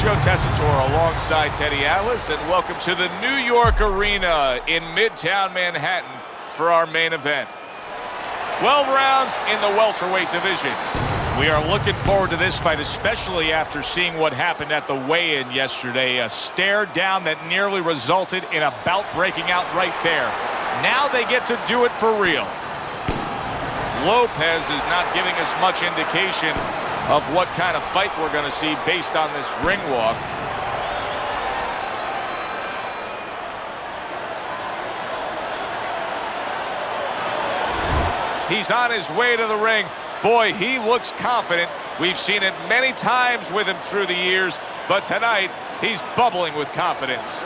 Joe Tessitore alongside Teddy Atlas, and welcome to the New York Arena in Midtown Manhattan for our main event. 12 rounds in the welterweight division. We are looking forward to this fight, especially after seeing what happened at the weigh-in yesterday. A stare down that nearly resulted in a bout breaking out right there. Now they get to do it for real. Lopez is not giving us much indication of what kind of fight we're going to see based on this ring walk. He's on his way to the ring. Boy, he looks confident. We've seen it many times with him through the years, but tonight he's bubbling with confidence.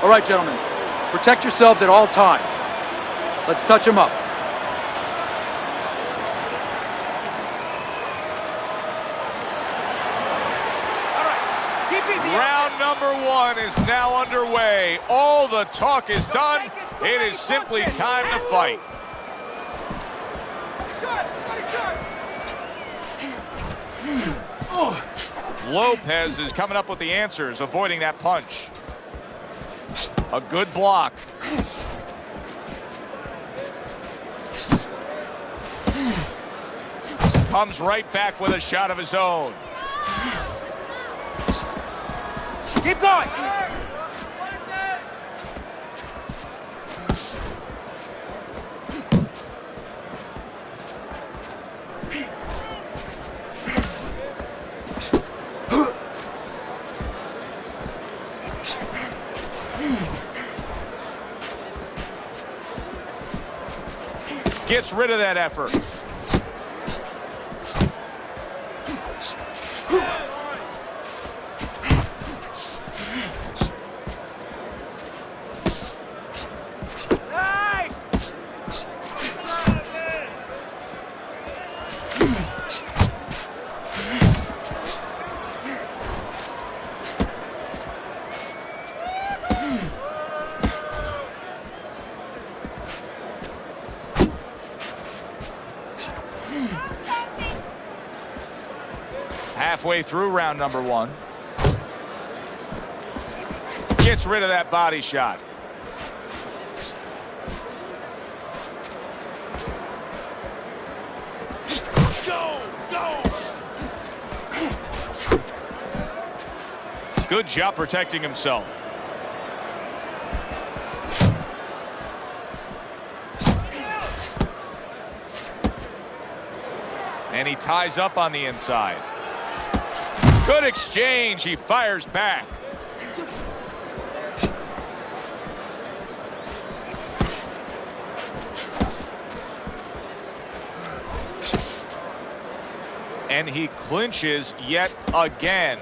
All right, gentlemen, protect yourselves at all times. Let's touch them up. Round number one is now underway. All the talk is done. It is simply time to fight. Lopez is coming up with the answers, avoiding that punch. A good block. Comes right back with a shot of his own. Keep going! Gets rid of that effort. Halfway through round number one. Gets rid of that body shot. Good job protecting himself. And he ties up on the inside. Good exchange. He fires back. And he clinches yet again.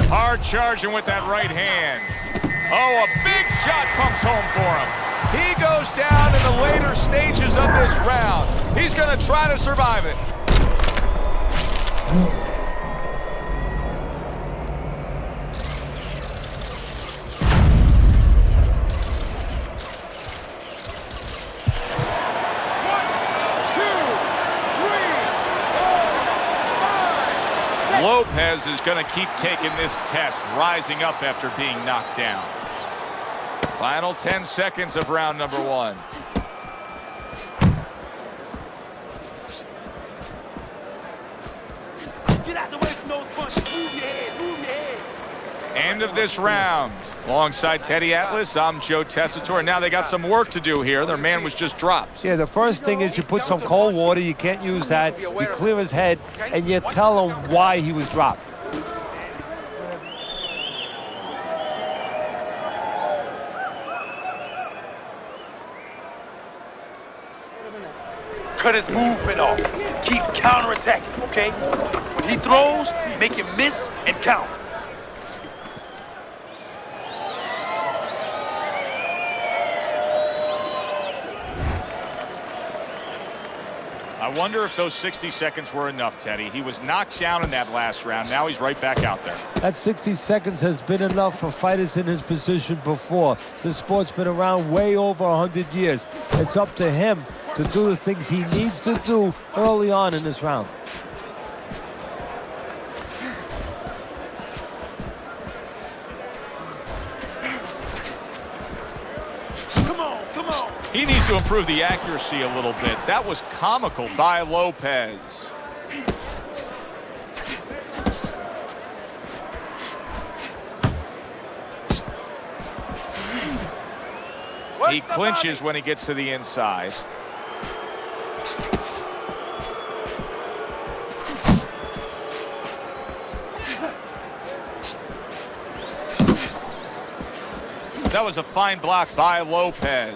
Hard charging with that right hand. Oh, a big shot comes home for him. He goes down in the later stages of this round. He's going to try to survive it. Lopez is going to keep taking this test, rising up after being knocked down. Final 10 seconds of round number one. Get out the way from those End of this round. Alongside Teddy Atlas, I'm Joe Tessitore. Now they got some work to do here. Their man was just dropped. Yeah, the first thing is you put some cold water. You can't use that. You clear his head, and you tell him why he was dropped. Cut his movement off. Keep counterattacking, okay? When he throws, make him miss and count. I wonder if those 60 seconds were enough, Teddy. He was knocked down in that last round. Now he's right back out there. That 60 seconds has been enough for fighters in his position before. This sport's been around way over 100 years. It's up to him to do the things he needs to do early on in this round. Come on. He needs to improve the accuracy a little bit. That was comical by Lopez. He clinches when he gets to the inside. That was a fine block by Lopez.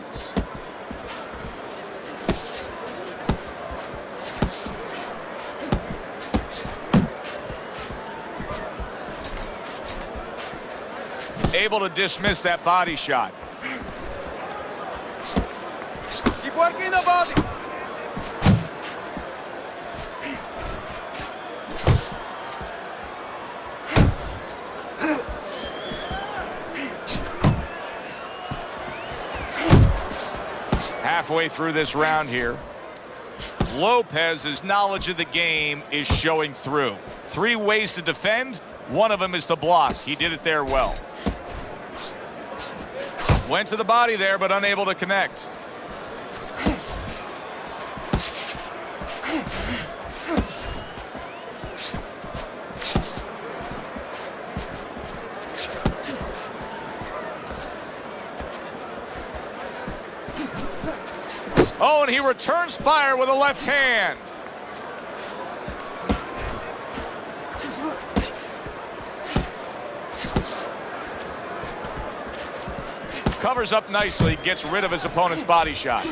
Able to dismiss that body shot. Keep working the body. Halfway through this round here, Lopez's knowledge of the game is showing through. 3 ways to defend. One of them is to block. He did it there well. Went to the body there, but unable to connect. Oh, and he returns fire with a left hand. Covers up nicely, gets rid of his opponent's body shot.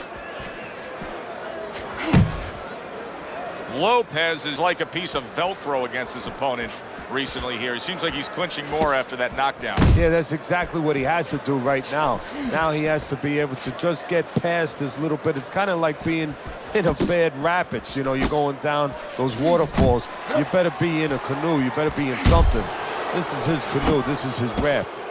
Lopez is like a piece of Velcro against his opponent recently here. He seems like he's clinching more after that knockdown. Yeah, that's exactly what he has to do right now. Now he has to be able to just get past this little bit. It's kind of like being in a bad rapids. You know, you're going down those waterfalls. You better be in a canoe. You better be in something. This is his canoe. This is his raft.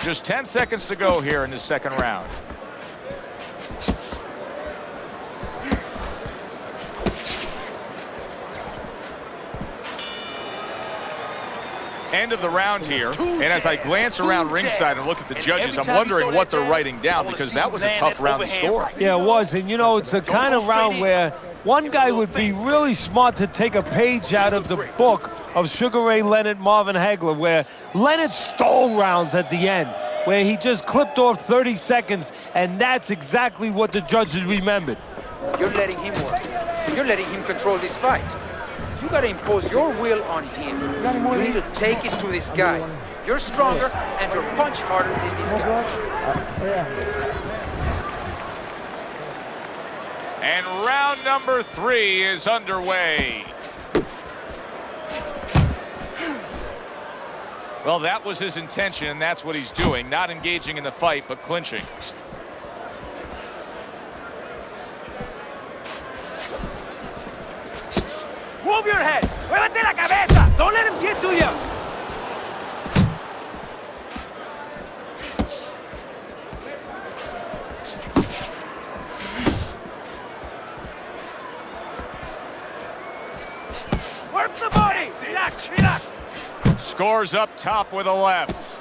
Just 10 seconds to go here in the second round. End of the round here, and as I glance around ringside and look at the judges, I'm wondering what they're writing down, because that was a tough round to score. Yeah, it was, and you know, it's the kind of round where one guy would be really smart to take a page out of the book of Sugar Ray Leonard, Marvin Hagler, where Leonard stole rounds at the end, where he just clipped off 30 seconds, and that's exactly what the judges remembered. You're letting him work. You're letting him control this fight. You gotta impose your will on him. You need to take it to this guy. You're stronger and you're punch harder than this guy. And round number 3 is underway. Well, that was his intention, and that's what he's doing. Not engaging in the fight, but clinching. Move your head. Muévete la cabeza. Don't let him get to you. Work the body. Relax, relax. Scores up top with a left.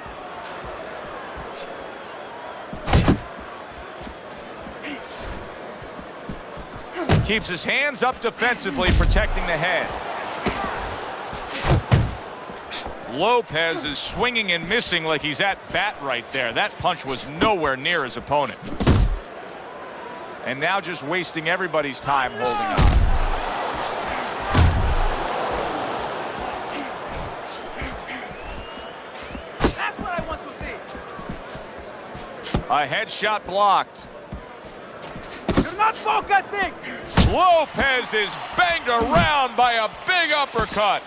Keeps his hands up defensively, protecting the head. Lopez is swinging and missing like he's at bat right there. That punch was nowhere near his opponent. And now just wasting everybody's time holding on. That's what I want to see. A headshot blocked. You're not focusing. Lopez is banged around by a big uppercut.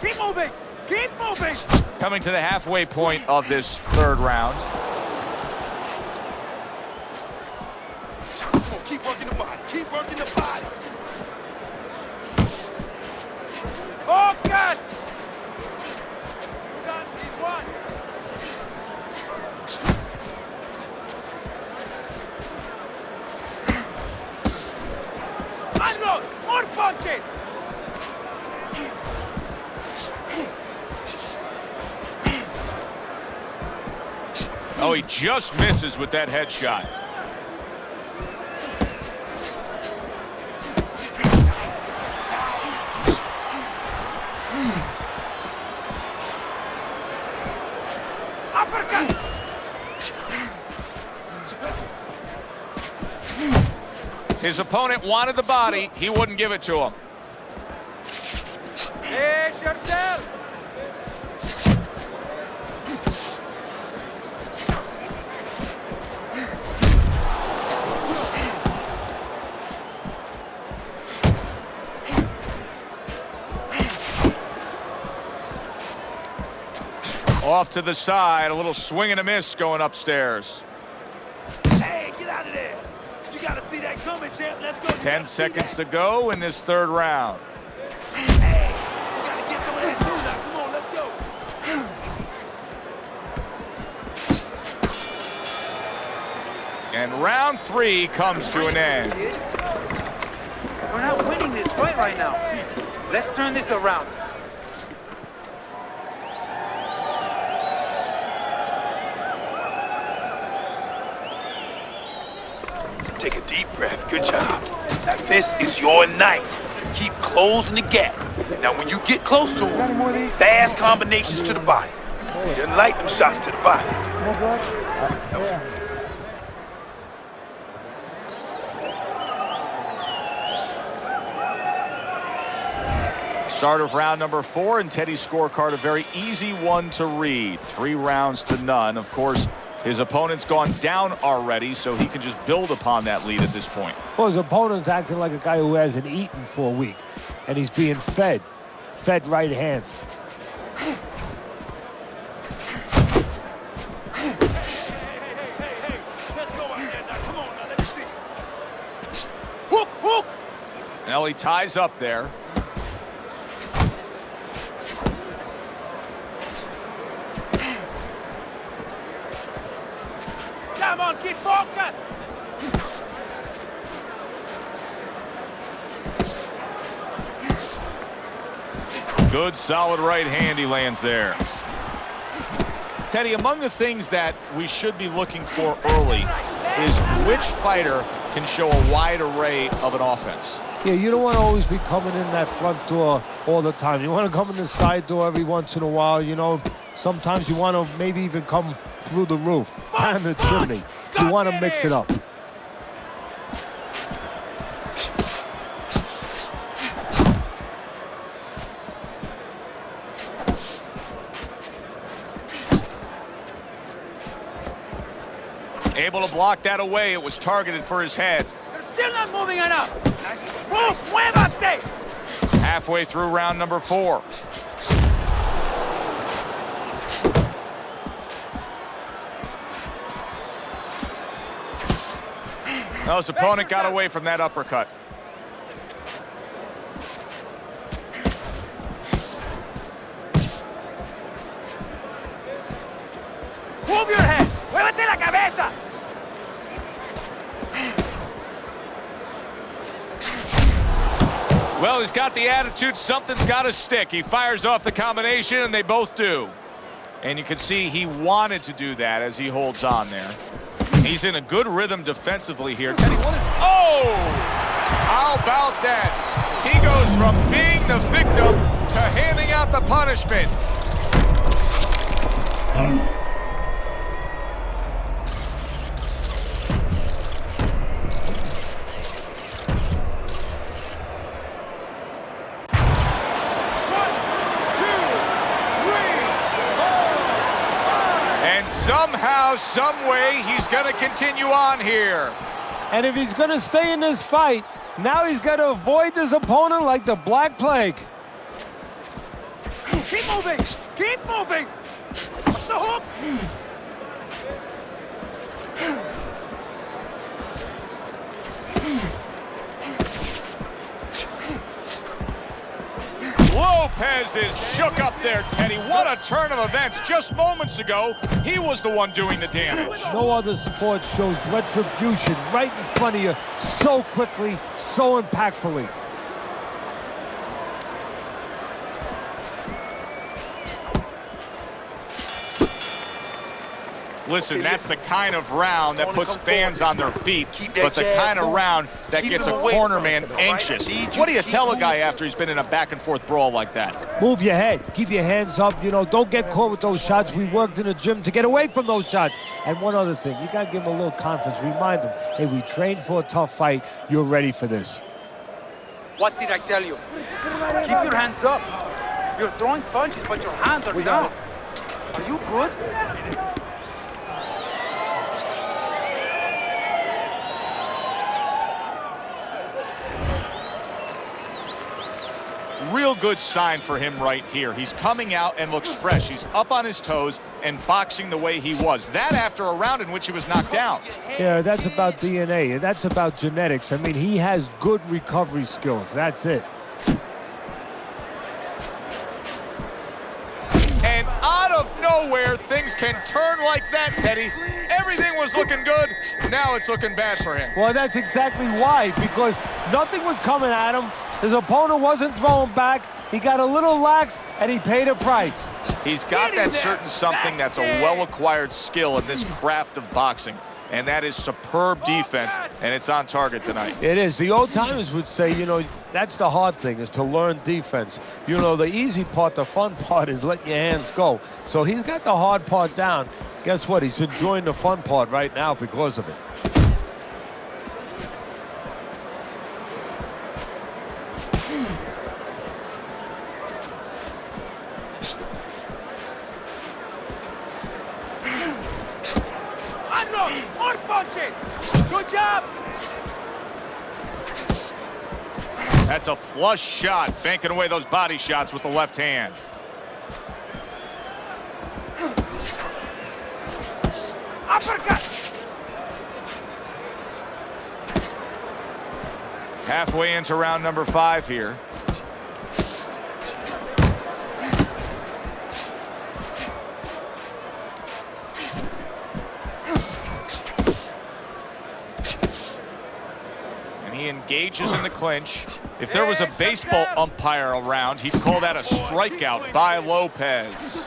Keep moving. Keep moving. Coming to the halfway point of this third round. So keep working the body. Keep working the body. Focus. You got this one. Unload. More punches. Oh, he just misses with that headshot. Uppercut. His opponent wanted the body. He wouldn't give it to him. Brace yourself. Off to the side, a little swing and a miss going upstairs. Hey, get out of there. You gotta see that coming, champ. Let's go. 10 seconds to go in this third round. Hey, you gotta get some of that too now. Come on, let's go. And round 3 comes to an end. We're not winning this fight right now. Let's turn this around. Take a deep breath. Good job. Now this is your night. Keep closing the gap. Now when you get close to him, fast combinations to the body. He doesn't like them shots to the body. That was Start of round number 4, and Teddy's scorecard a very easy one to read. 3 rounds to none. Of course, his opponent's gone down already, so he can just build upon that lead at this point. Well, his opponent's acting like a guy who hasn't eaten for a week, and he's being fed right hands. Hey, let's go out there now. Come on now, let's see. Hook, hook. Now he ties up there. Come on, keep focus. Good, solid right hand he lands there. Teddy, among the things that we should be looking for early is which fighter can show a wide array of an offense. Yeah, you don't want to always be coming in that front door all the time. You want to come in the side door every once in a while. You know, sometimes you want to maybe even come through the roof, down the chimney. You want to mix it up. Able to block that away. It was targeted for his head. You're still not moving enough. Move, muévate. Halfway through round number 4. Now his opponent got away from that uppercut. Move your head. Muévate la cabeza. Well, he's got the attitude. Something's got to stick. He fires off the combination, and they both do. And you can see he wanted to do that as he holds on there. He's in a good rhythm defensively here. Teddy, what is... Oh! How about that? He goes from being the victim to handing out the punishment. Somehow, some way, he's going to continue on here. And if he's going to stay in this fight, now he's got to avoid his opponent like the Black Plague. Keep moving! Keep moving! What's the hook? Lopez is shook up there, Teddy. What a turn of events. Just moments ago, he was the one doing the damage. No other sport shows retribution right in front of you so quickly, so impactfully. Listen, that's the kind of round that puts fans on their feet, but the kind of round that gets a corner man anxious. What do you tell a guy after he's been in a back-and-forth brawl like that? Move your head. Keep your hands up. You know, don't get caught with those shots. We worked in the gym to get away from those shots. And one other thing, you got to give him a little confidence. Remind him, hey, we trained for a tough fight. You're ready for this. What did I tell you? Keep your hands up. You're throwing punches, but your hands are down. Are you good? Real good sign for him right here. He's coming out and looks fresh. He's up on his toes and boxing the way he was. That after a round in which he was knocked down. Yeah, that's about DNA. That's about genetics. I mean, he has good recovery skills. That's it. And out of nowhere, things can turn like that, Teddy. Everything was looking good. Now it's looking bad for him. Well, that's exactly why, because nothing was coming at him. His opponent wasn't throwing back. He got a little lax, and he paid a price. He's got that certain something that's a well-acquired skill in this craft of boxing, and that is superb defense, and it's on target tonight. It is. The old-timers would say, you know, that's the hard thing, is to learn defense. You know, the easy part, the fun part is letting your hands go. So he's got the hard part down. Guess what? He's enjoying the fun part right now because of it. More punches! Good job! That's a flush shot, banking away those body shots with the left hand. Uppercut! Halfway into round number 5 here. He engages in the clinch. If there was a baseball umpire around, he'd call that a strikeout by Lopez.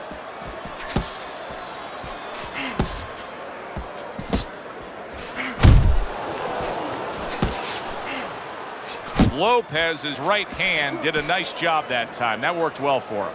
Lopez's right hand did a nice job that time. That worked well for him.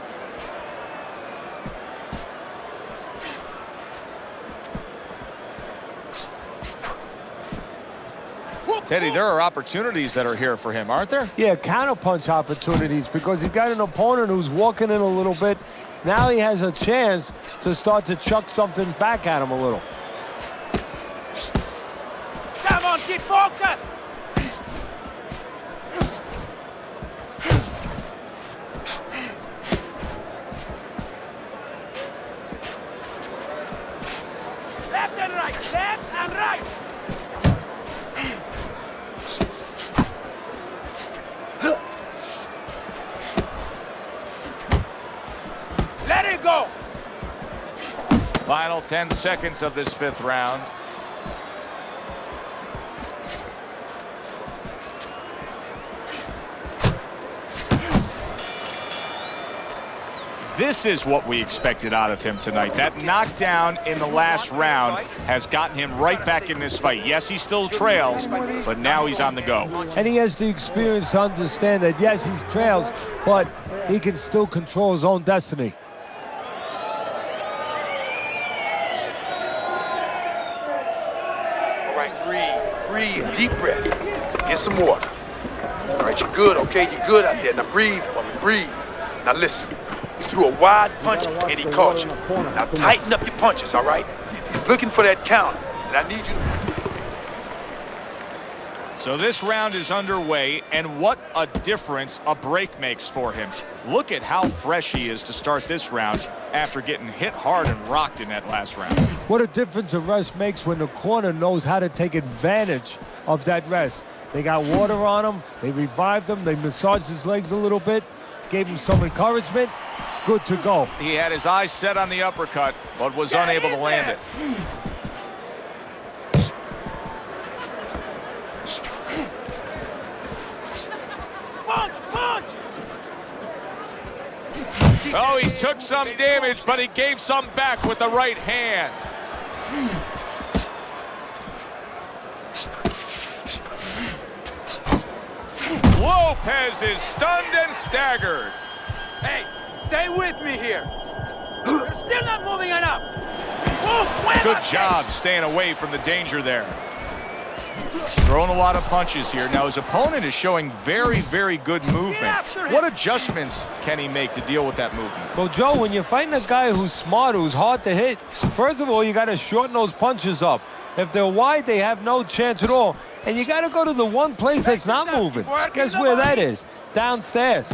Teddy, there are opportunities that are here for him, aren't there? Yeah, counterpunch opportunities, because he's got an opponent who's walking in a little bit. Now he has a chance to start to chuck something back at him a little. Come on, keep focus! Left and right, left and right! Let it go! Final 10 seconds of this 5th round. This is what we expected out of him tonight. That knockdown in the last round has gotten him right back in this fight. Yes, he still trails, but now he's on the go. And he has the experience to understand that, yes, he trails, but he can still control his own destiny. All right, breathe, deep breath. Get some water. All right, you're good, okay? You're good out there. Now breathe for me, breathe. Now listen, he threw a wide punch and he caught you. Now tighten up your punches, all right? He's looking for that counter, and I need you to... So this round is underway, and what a difference a break makes for him. Look at how fresh he is to start this round after getting hit hard and rocked in that last round. What a difference a rest makes when the corner knows how to take advantage of that rest. They got water on him, they revived him, they massaged his legs a little bit, gave him some encouragement, good to go. He had his eyes set on the uppercut, but was unable to land it. Oh, he took some damage, but he gave some back with the right hand. Lopez is stunned and staggered. Hey, stay with me here. You're still not moving enough. Move, Good job staying away from the danger there. Throwing a lot of punches here. Now his opponent is showing very, very good movement. What adjustments can he make to deal with that movement? So, Joe, when you're fighting a guy who's smart, who's hard to hit, first of all, you got to shorten those punches up. If they're wide, they have no chance at all. And you got to go to the one place that's not moving. Guess where that is? Downstairs.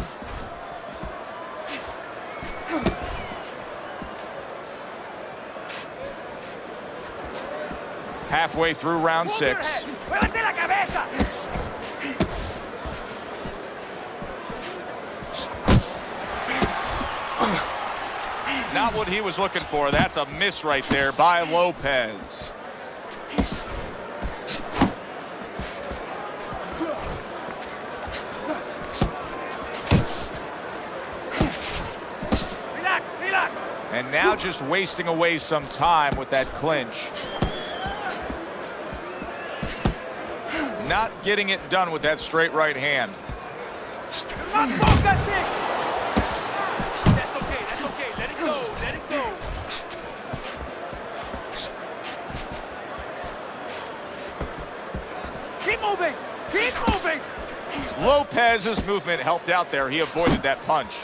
Halfway through round 6. Not what he was looking for. That's a miss right there by Lopez. Relax, relax. And now just wasting away some time with that clinch. Not getting it done with that straight right hand. Not focusing. That's okay. Let it go, let it go. Keep moving, keep moving. Lopez's movement helped out there. He avoided that punch.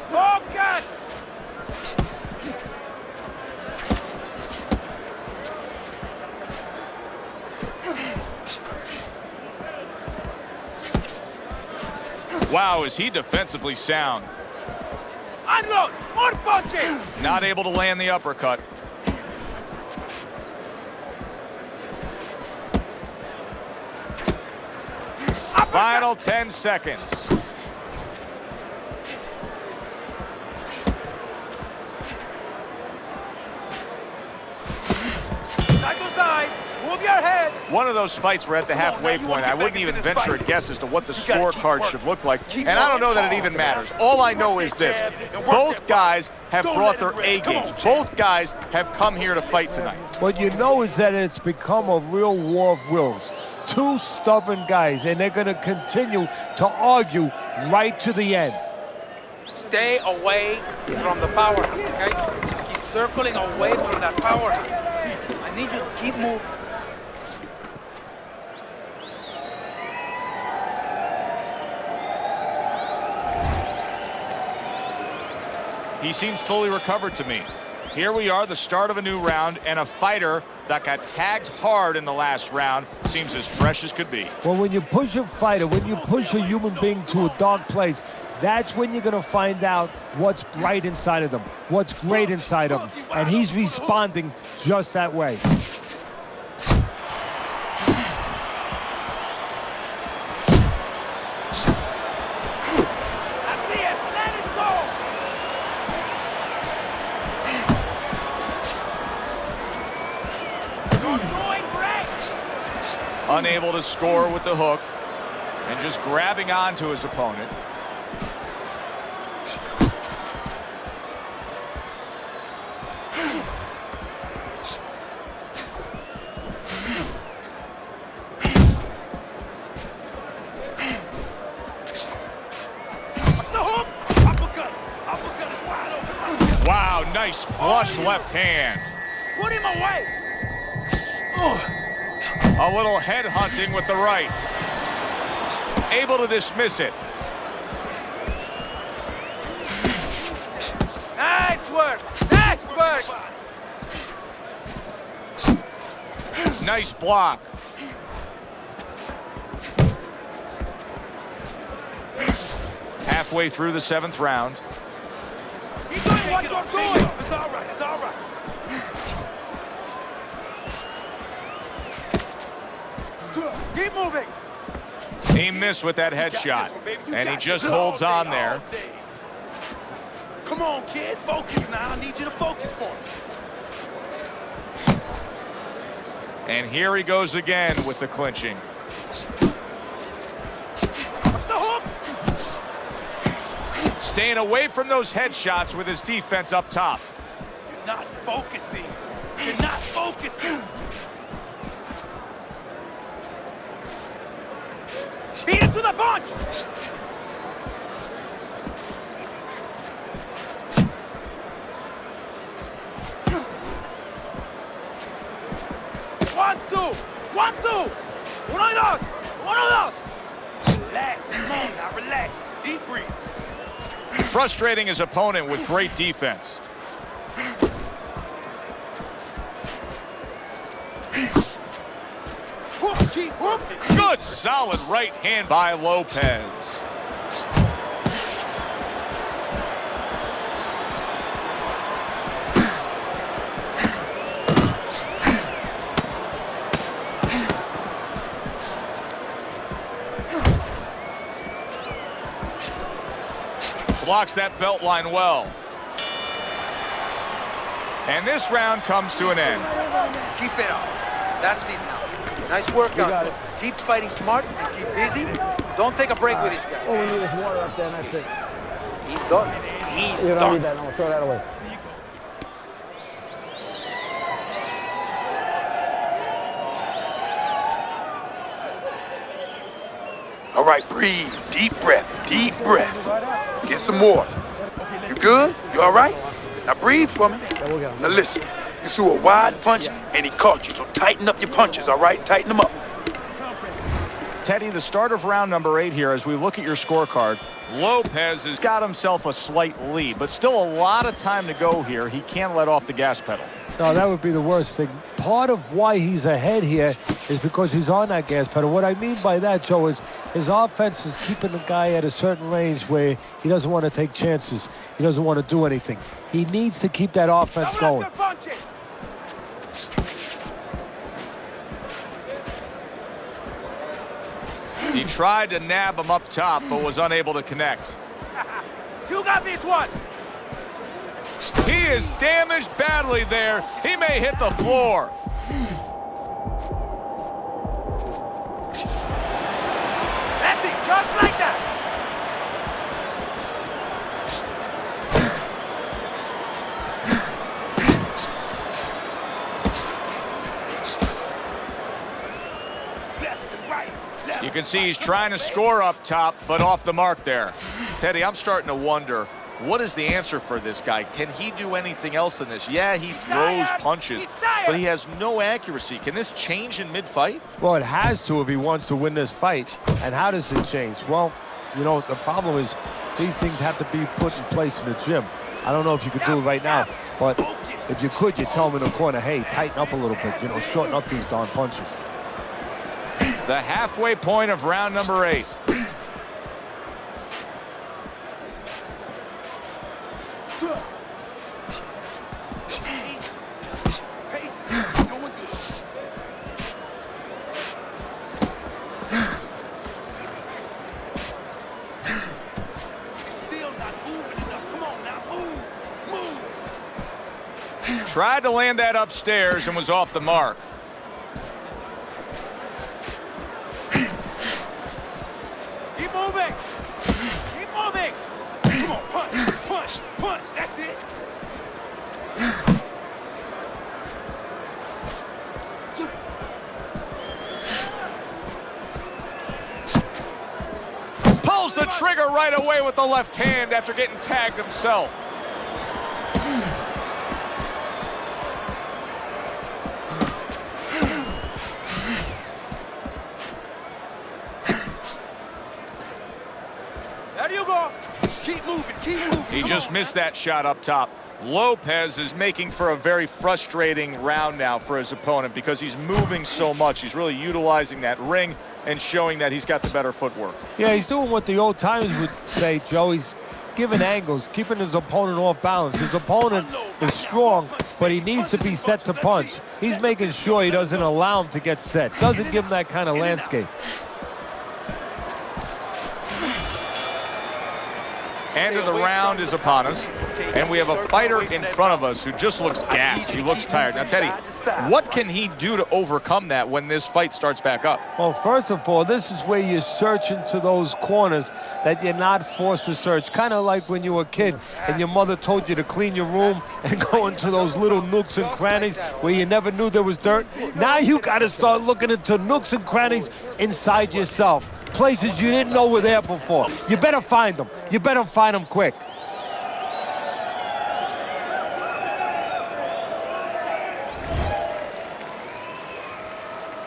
Focus. Wow, is he defensively sound. Unload, more punching. Not able to land the uppercut. Final 10 seconds. Side to side, move your head. One of those fights were at the halfway point. I wouldn't even venture a guess as to what the scorecard should look like. And I don't know that it even matters. All I know is this. Both guys have brought their A games. Both guys have come here to fight tonight. What you know is that it's become a real war of wills. Two stubborn guys, and they're going to continue to argue right to the end. Stay away from the power, okay? Keep circling away from that power. I need you to keep moving. He seems fully recovered to me. Here we are, the start of a new round, and a fighter that got tagged hard in the last round seems as fresh as could be. Well, when you push a fighter, when you push a human being to a dark place, that's when you're going to find out what's bright inside of them, what's great inside of them. And he's responding just that way. Unable to score with the hook. And just grabbing onto his opponent. Wow, nice flush left hand. Put him away! A little head hunting with the right. Able to dismiss it. Nice work! Nice work! Nice block. Halfway through the 7th round. He's doing what you're doing! It's all right, it's all right. Keep moving! He missed with that headshot, and he just holds on there. Come on, kid, focus now. I need you to focus for me. And here he goes again with the clinching. Staying away from those headshots with his defense up top. You're not focusing. You're not focusing. Beat him to the punch! One, two! One, two! Uno y dos! Uno y dos! Relax, come on now, relax. Deep breathe. Frustrating his opponent with great defense. Good solid right hand by Lopez. Blocks that belt line well. And this round comes to an end. Keep it up. That's it now. Nice work out there. Keep fighting smart and keep busy. Don't take a break with this guy. All we need is water up there, and that's it. He's done. He's You don't done. need that. No, throw that away. All right, breathe. Deep breath. Deep breath. Get some more. You good? You all right? Now breathe for me. Yeah, we'll get him. Now listen. You threw a wide punch, and he caught you. So tighten up your punches, all right? Tighten them up. Teddy, the start of round number 8 here, as we look at your scorecard, Lopez has got himself a slight lead, but still a lot of time to go here. He can't let off the gas pedal. No, that would be the worst thing. Part of why he's ahead here is because he's on that gas pedal. What I mean by that, Joe, is his offense is keeping the guy at a certain range where he doesn't want to take chances. He doesn't want to do anything. He needs to keep that offense going. He tried to nab him up top, but was unable to connect. You got this one. He is damaged badly there. He may hit the floor. That's it, just like that. Left and right. You can see he's trying to score up top, but off the mark there. Teddy, I'm starting to wonder, what is the answer for this guy? Can he do anything else than this? Yeah, he throws punches, but he has no accuracy. Can this change in mid-fight? Well, it has to if he wants to win this fight. And how does it change? Well, you know, the problem is these things have to be put in place in the gym. I don't know if you could do it right now, but if you could, you tell him in the corner, hey, tighten up a little bit, you know, shorten up these darn punches. The halfway point of round number 8. Tried to land that upstairs and was off the mark. moving! Keep moving! Come on, punch, that's it. Pulls the trigger right away with the left hand after getting tagged himself. There you go! Keep moving. He just missed that shot up top. Lopez is making for a very frustrating round now for his opponent because he's moving so much. He's really utilizing that ring and showing that he's got the better footwork. Yeah, he's doing what the old timers would say, Joe. He's giving angles, keeping his opponent off balance. His opponent is strong, but he needs to be set to punch. He's making sure he doesn't allow him to get set. Doesn't give him that kind of landscape. End of the round is upon us, and we have a fighter in front of us who just looks gassed. He looks tired. Now, Teddy, what can he do to overcome that when this fight starts back up? Well, first of all, this is where you search into those corners that you're not forced to search. Kind of like when you were a kid and your mother told you to clean your room and go into those little nooks and crannies where you never knew there was dirt. Now you got to start looking into nooks and crannies inside yourself. Places you didn't know were there before. You better find them. You better find them quick.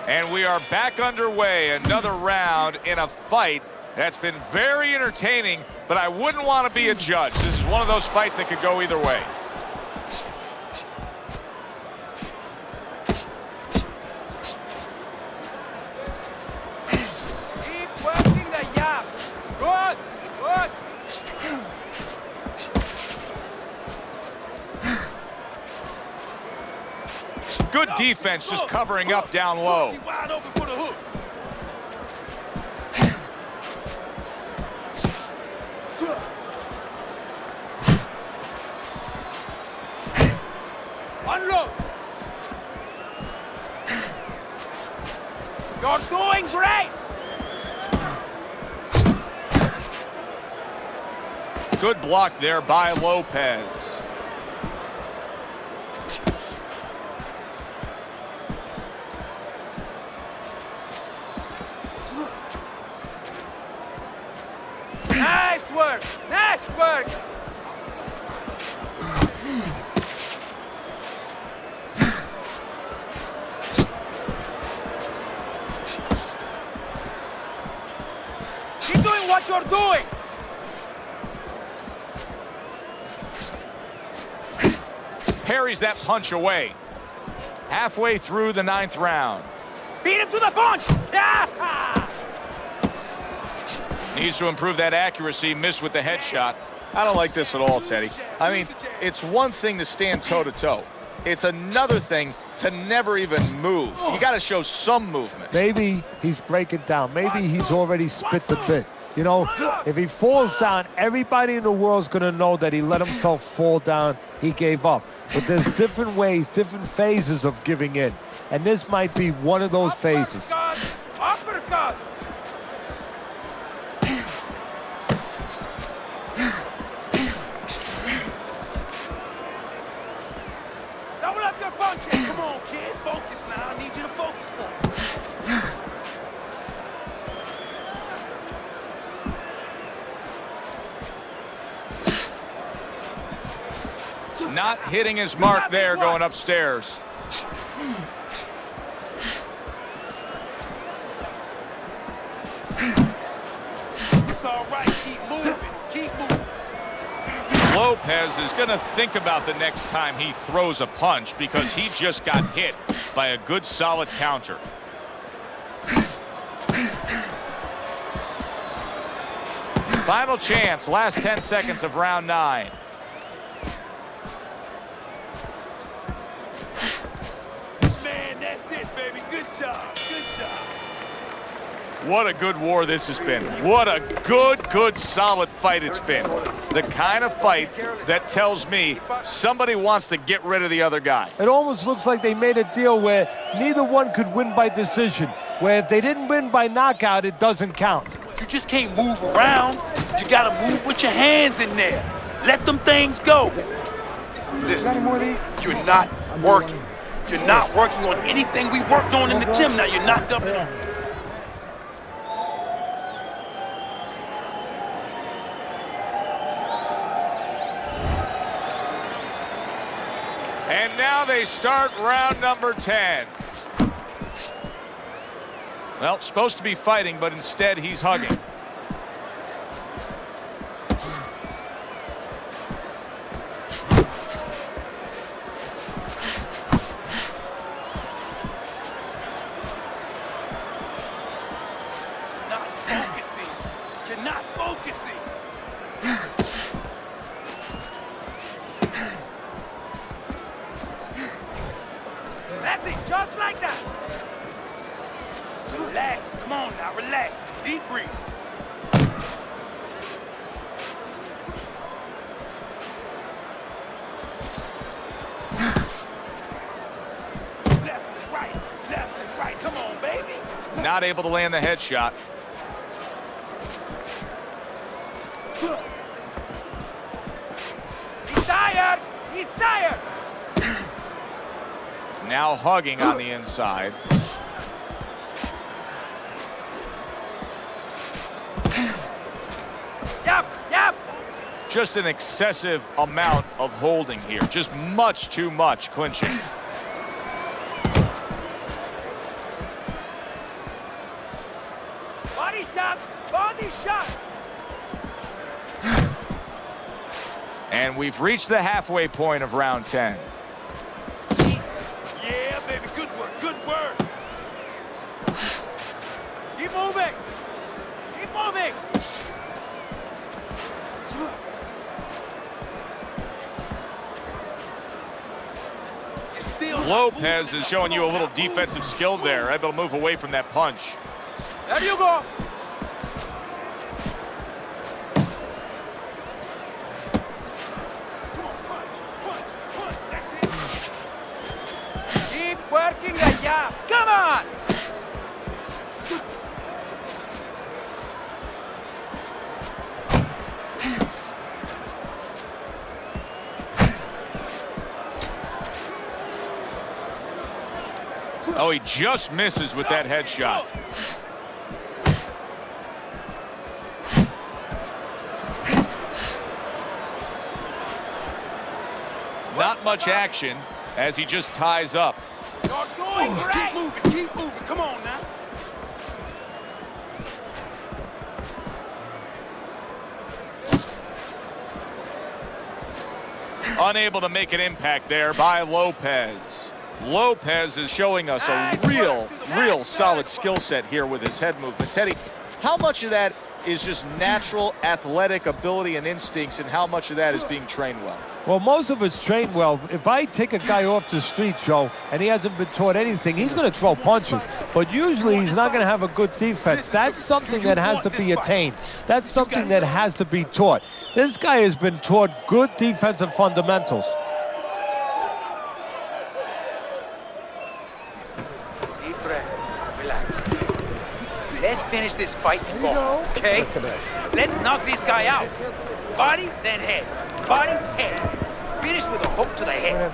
And we are back underway. Another round in a fight that's been very entertaining, but I wouldn't want to be a judge. This is one of those fights that could go either way. Good defense, just covering up down low. Wide open for the hook. Unload! You're doing great! Good block there by Lopez. Nice work! Nice work! Keep doing what you're doing! Parries that punch away. Halfway through the 9th round. Beat him to the punch! Yeah! Needs to improve that accuracy, missed with the headshot. I don't like this at all, Teddy. I mean, it's one thing to stand toe-to-toe. It's another thing to never even move. You got to show some movement. Maybe he's breaking down. Maybe he's already spit the bit. You know, if he falls down, everybody in the world's going to know that he let himself fall down. He gave up. But there's different ways, different phases of giving in. And this might be one of those phases. Uppercut! Double up your punches! Come on, kid. Focus now. I need you to focus for. Not hitting his mark there going upstairs. It's all right. Keep moving. Keep moving. Lopez is going to think about the next time he throws a punch because he just got hit by a good solid counter. Final chance, last 10 seconds of round 9. Man, that's it, baby. Good job. Good job. What a good war this has been. What a good, solid fight it's been. The kind of fight that tells me somebody wants to get rid of the other guy. It almost looks like they made a deal where neither one could win by decision, where if they didn't win by knockout, it doesn't count. You just can't move around. You gotta move with your hands in there. Let them things go. Listen, you're not working. You're not working on anything we worked on in the gym. Now you're not doubling up. And now they start round number 10. Well, supposed to be fighting, but instead he's hugging. You're not focusing. That's it, just like that. Relax. Come on now, relax. Deep breathe. Left and right. Left and right. Come on, baby. Not able to land the headshot. He's tired. He's tired. Now hugging on the inside. Yep. Just an excessive amount of holding here. Just much too much clinching. Body shot. Body shot. And we've reached the halfway point of round 10. Yeah, baby. Good work. Good work. Keep moving. Keep moving. Lopez is showing you a little defensive skill there. Able to move away from that punch. There you go. Keep working allá. Come on. Oh, he just misses with that headshot. Not much action as he just ties up. You're doing great. Keep moving. Keep moving. Come on now. Unable to make an impact there by Lopez. Lopez is showing us a real solid skill set here with his head movement. Teddy, how much of that is just natural athletic ability and instincts, and how much of that is being trained well? Well, most of it's trained well. If I take a guy off the street, Joe, and he hasn't been taught anything, he's going to throw punches. But usually he's not going to have a good defense. That's something that has to be attained. That's something that has to be taught. This guy has been taught good defensive fundamentals. Deep breath. Relax. Let's finish this fight and go, okay? Let's knock this guy out. Body, then head. Body, head. Finish with a hook to the head.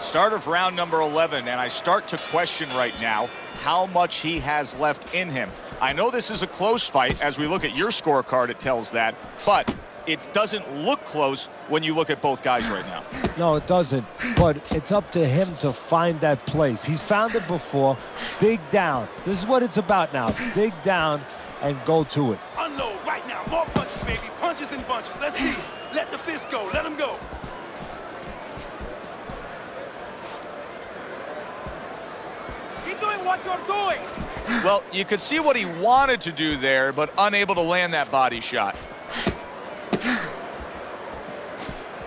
Start of round number 11, and I start to question right now how much he has left in him. I know this is a close fight. As we look at your scorecard, it tells that, but it doesn't look close when you look at both guys right now. No, it doesn't, but it's up to him to find that place. He's found it before. Dig down. This is what it's about now. Dig down and go to it. Unload right now. More punches, baby. Punches and bunches. Let's see. Let the fist go. Let him go. Keep doing what you're doing. Well, you could see what he wanted to do there, but unable to land that body shot.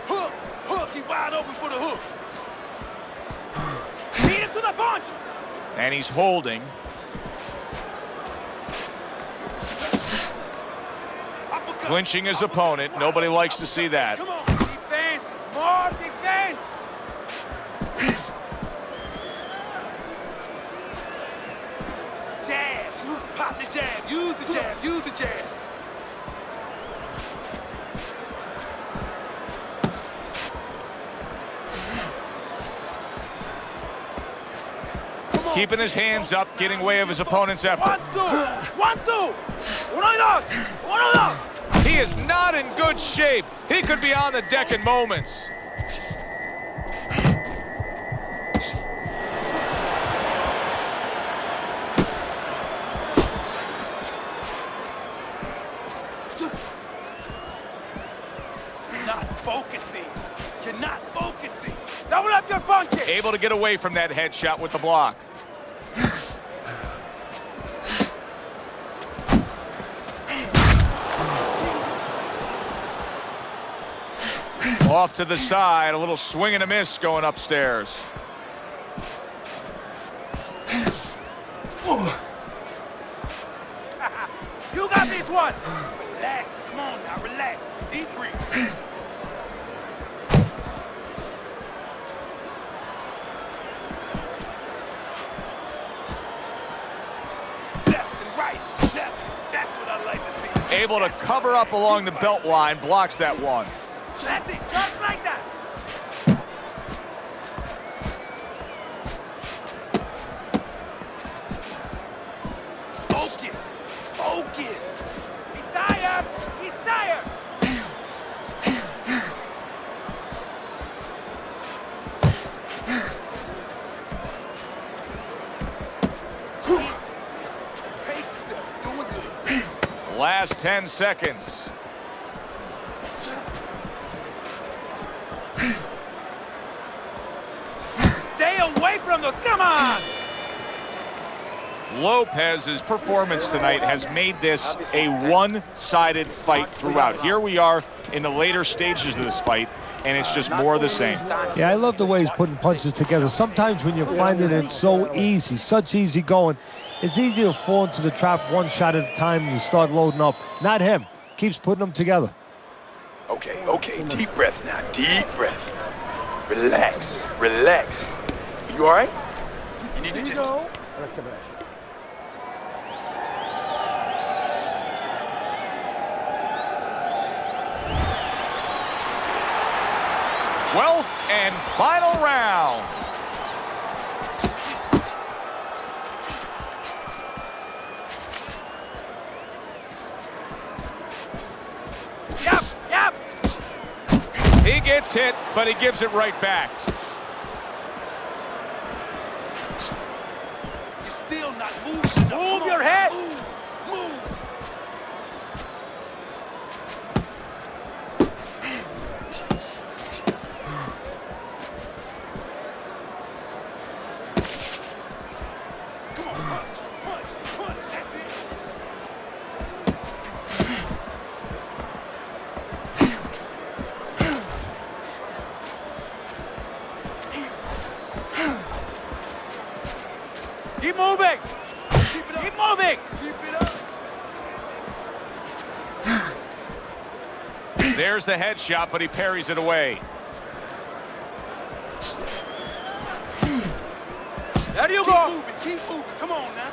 Hook. Hook. He wide open for the hook. Beat him to the punch. And he's holding. Uppercut. Clinching his opponent. Nobody likes to see that. Come on. Defense. More defense. Keeping his hands up, getting way of his opponent's effort. 1, 2, 1, 2. He is not in good shape. He could be on the deck in moments. Not focusing. You're not focusing. Double up your punches. Able to get away from that headshot with the block. Off to the side, a little swing and a miss going upstairs. You got this one. Relax. Come on now, relax. Deep breathe. Left and right. Left. That's what I like to see. Able to cover up along the belt line, blocks that one. That's it. Just like that. Focus. Focus. He's tired. He's tired. Pace yourself. Doing good. Last 10 seconds. Stay away from those. Come on. Lopez's performance tonight has made this a one-sided fight throughout. Here we are in the later stages of this fight, and it's just more of the same. Yeah, I love the way he's putting punches together. Sometimes when you're finding it so easy, such easy going, it's easy to fall into the trap one shot at a time and you start loading up. Not him. Keeps putting them together. Okay, okay. Deep breath now. Deep breath. Relax. Relax. You all right? You need to just... Twelfth and final round. Yep, yep. He gets hit, but he gives it right back. You're still not moving. Move your head. Move. Move. Come on, punch, punch, punch. That's it. Keep moving. Keep moving. Keep it up. There's the headshot, but he parries it away. There you Keep go. moving. Keep moving. Come on now.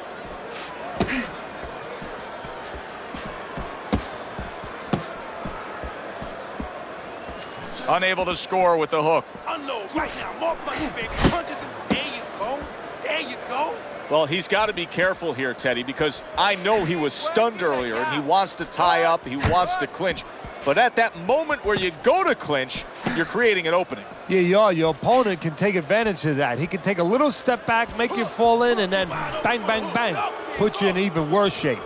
Unable to score with the hook. Unload right now. More punches, baby. Punches. There you go. There you go. Well, he's got to be careful here, Teddy, because I know he was stunned earlier and he wants to tie up, he wants to clinch. But at that moment where you go to clinch, you're creating an opening. Yeah, you are. Your opponent can take advantage of that. He can take a little step back, make you fall in, and then bang, bang, bang, put you in even worse shape.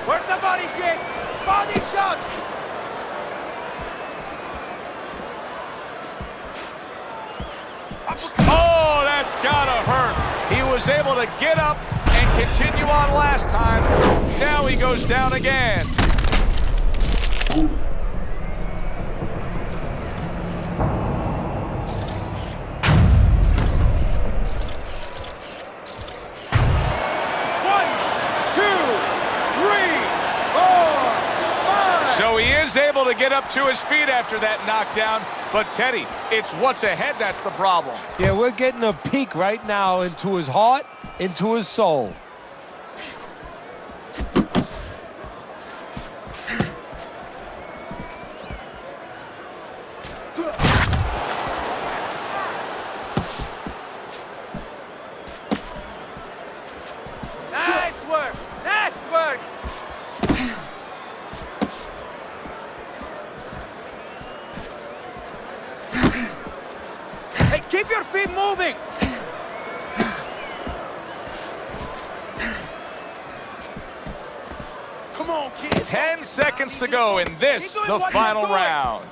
Where's the body kick? Body shots. Oh, that's gotta hurt. He was able to get up and continue on last time. Now he goes down again. So he is able to get up to his feet after that knockdown. But, Teddy, it's what's ahead that's the problem. Yeah, we're getting a peek right now into his heart, into his soul. 10 seconds to go in this, the final round.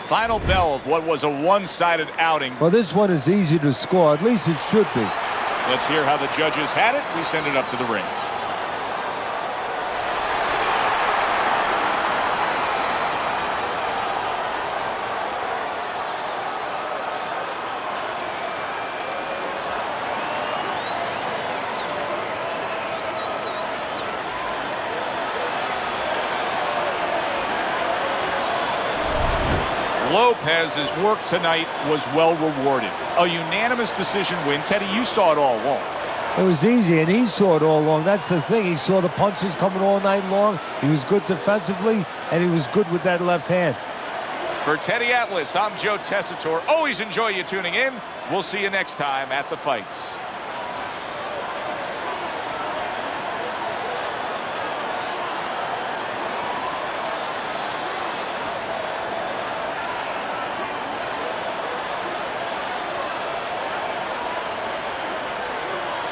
Final bell of what was a one-sided outing. Well, this one is easy to score. At least it should be. Let's hear how the judges had it. We send it up to the ring. Lopez's work tonight was well rewarded. A unanimous decision win. Teddy, you saw it all along. It was easy, and he saw it all along. That's the thing. He saw the punches coming all night long. He was good defensively, and he was good with that left hand. For Teddy Atlas, I'm Joe Tessitore. Always enjoy you tuning in. We'll see you next time at the fights.